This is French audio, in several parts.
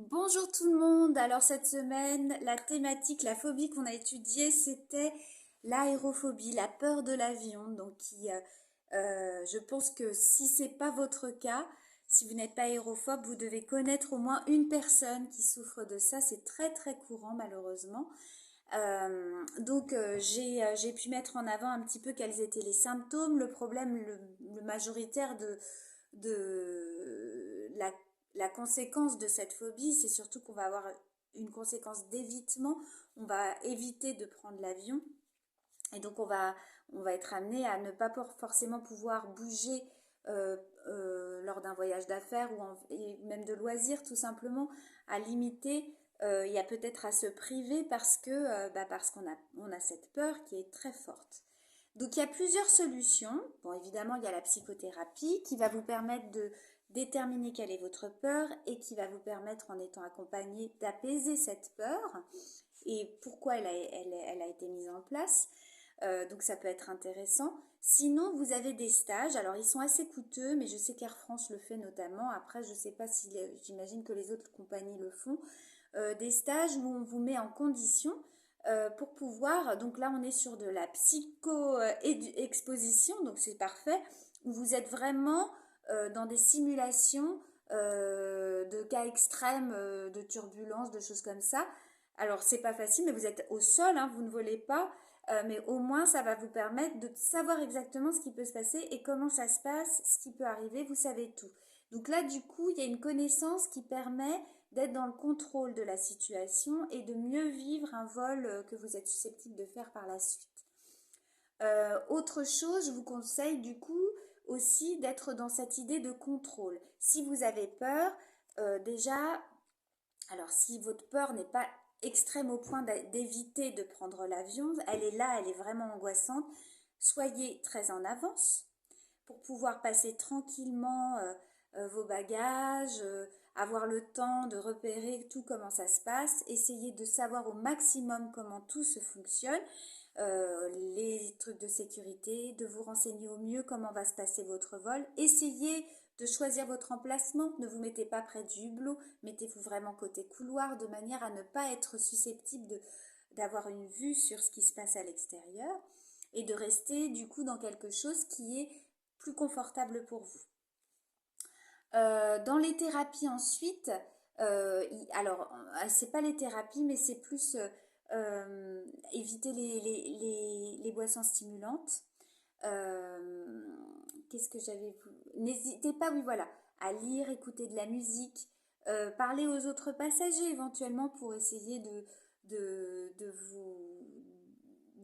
Bonjour tout le monde. Alors cette semaine, la thématique, la phobie qu'on a étudiée, c'était l'aérophobie, la peur de l'avion. Je pense que si c'est pas votre cas, si vous n'êtes pas aérophobe, vous devez connaître au moins une personne qui souffre de ça. C'est très très courant malheureusement. J'ai pu mettre en avant un petit peu quels étaient les symptômes, le problème, le majoritaire de la conséquence de cette phobie, c'est surtout qu'on va avoir une conséquence d'évitement. On va éviter de prendre l'avion et donc on va être amené à ne pas forcément pouvoir bouger lors d'un voyage d'affaires et même de loisirs tout simplement, à limiter. Il y a peut-être à se priver parce qu'on a cette peur qui est très forte. Donc il y a plusieurs solutions. Bon, évidemment, il y a la psychothérapie qui va vous permettre de déterminer quelle est votre peur et qui va vous permettre, en étant accompagné, d'apaiser cette peur et pourquoi elle a été mise en place. Donc ça peut être intéressant. Sinon, vous avez des stages. Alors, ils sont assez coûteux, mais je sais qu'Air France le fait notamment. Après, je ne sais pas si j'imagine que les autres compagnies le font. Des stages où on vous met en condition pour pouvoir, donc là on est sur de la psycho-exposition, donc c'est parfait, où vous êtes vraiment dans des simulations de cas extrêmes, de turbulences, de choses comme ça. Alors c'est pas facile, mais vous êtes au sol, hein, vous ne volez pas, mais au moins ça va vous permettre de savoir exactement ce qui peut se passer et comment ça se passe, ce qui peut arriver, vous savez tout. Donc là du coup il y a une connaissance qui permet d'être dans le contrôle de la situation et de mieux vivre un vol que vous êtes susceptible de faire par la suite. Autre chose, je vous conseille du coup aussi d'être dans cette idée de contrôle. Si vous avez peur, déjà, alors si votre peur n'est pas extrême au point d'éviter de prendre l'avion, elle est là, elle est vraiment angoissante, soyez très en avance pour pouvoir passer tranquillement vos bagages, avoir le temps de repérer tout comment ça se passe, essayer de savoir au maximum comment tout se fonctionne, les trucs de sécurité, de vous renseigner au mieux comment va se passer votre vol, essayez de choisir votre emplacement, ne vous mettez pas près du hublot, mettez-vous vraiment côté couloir de manière à ne pas être susceptible d'avoir une vue sur ce qui se passe à l'extérieur et de rester du coup dans quelque chose qui est plus confortable pour vous. Dans les thérapies ensuite, alors c'est pas les thérapies, mais c'est plus éviter les boissons stimulantes. Qu'est-ce que j'avais N'hésitez pas, oui voilà, à lire, écouter de la musique, parler aux autres passagers éventuellement pour essayer de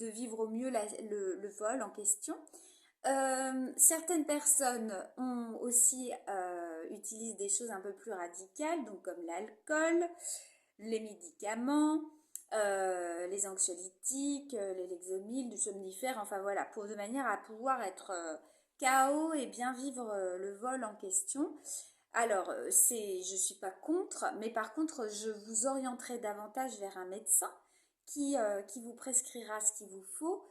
vivre au mieux le vol en question. Certaines personnes ont aussi utilisent des choses un peu plus radicales, donc comme l'alcool, les médicaments, les anxiolytiques, les Lexomil, du somnifère, enfin voilà, pour de manière à pouvoir être KO et bien vivre le vol en question. Alors, je suis pas contre, mais par contre, je vous orienterai davantage vers un médecin qui vous prescrira ce qu'il vous faut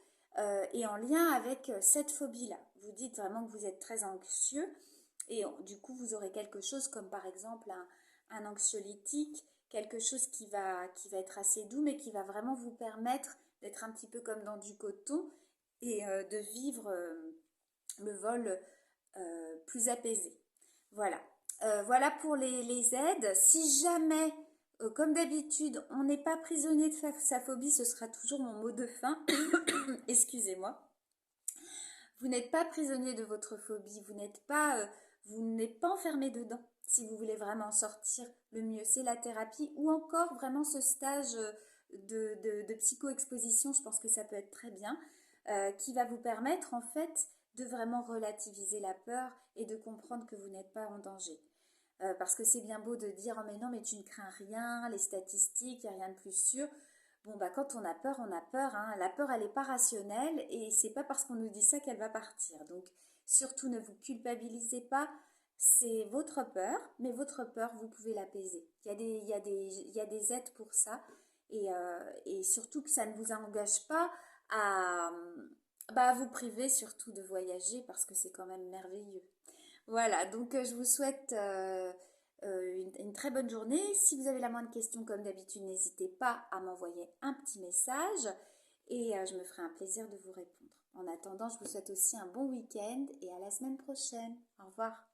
et en lien avec cette phobie-là. Vous dites vraiment que vous êtes très anxieux et du coup, vous aurez quelque chose comme par exemple un anxiolytique, quelque chose qui va être assez doux, mais qui va vraiment vous permettre d'être un petit peu comme dans du coton et de vivre le vol plus apaisé. Voilà. Voilà pour les aides. Si jamais, comme d'habitude, on n'est pas prisonnier de sa phobie, ce sera toujours mon mot de fin. Excusez-moi. Vous n'êtes pas prisonnier de votre phobie, vous n'êtes pas enfermé dedans. Si vous voulez vraiment sortir, le mieux c'est la thérapie ou encore vraiment ce stage de psycho-exposition, je pense que ça peut être très bien, qui va vous permettre en fait de vraiment relativiser la peur et de comprendre que vous n'êtes pas en danger. Parce que c'est bien beau de dire oh mais non mais tu ne crains rien, les statistiques, il n'y a rien de plus sûr. Bon bah quand on a peur, on a peur. Hein. La peur elle n'est pas rationnelle et c'est pas parce qu'on nous dit ça qu'elle va partir. Donc surtout ne vous culpabilisez pas. C'est votre peur, mais votre peur vous pouvez l'apaiser. Il y a des aides pour ça et surtout que ça ne vous engage pas à vous priver surtout de voyager parce que c'est quand même merveilleux. Voilà, donc je vous souhaite une très bonne journée. Si vous avez la moindre question, comme d'habitude, n'hésitez pas à m'envoyer un petit message et je me ferai un plaisir de vous répondre. En attendant, je vous souhaite aussi un bon week-end et à la semaine prochaine. Au revoir.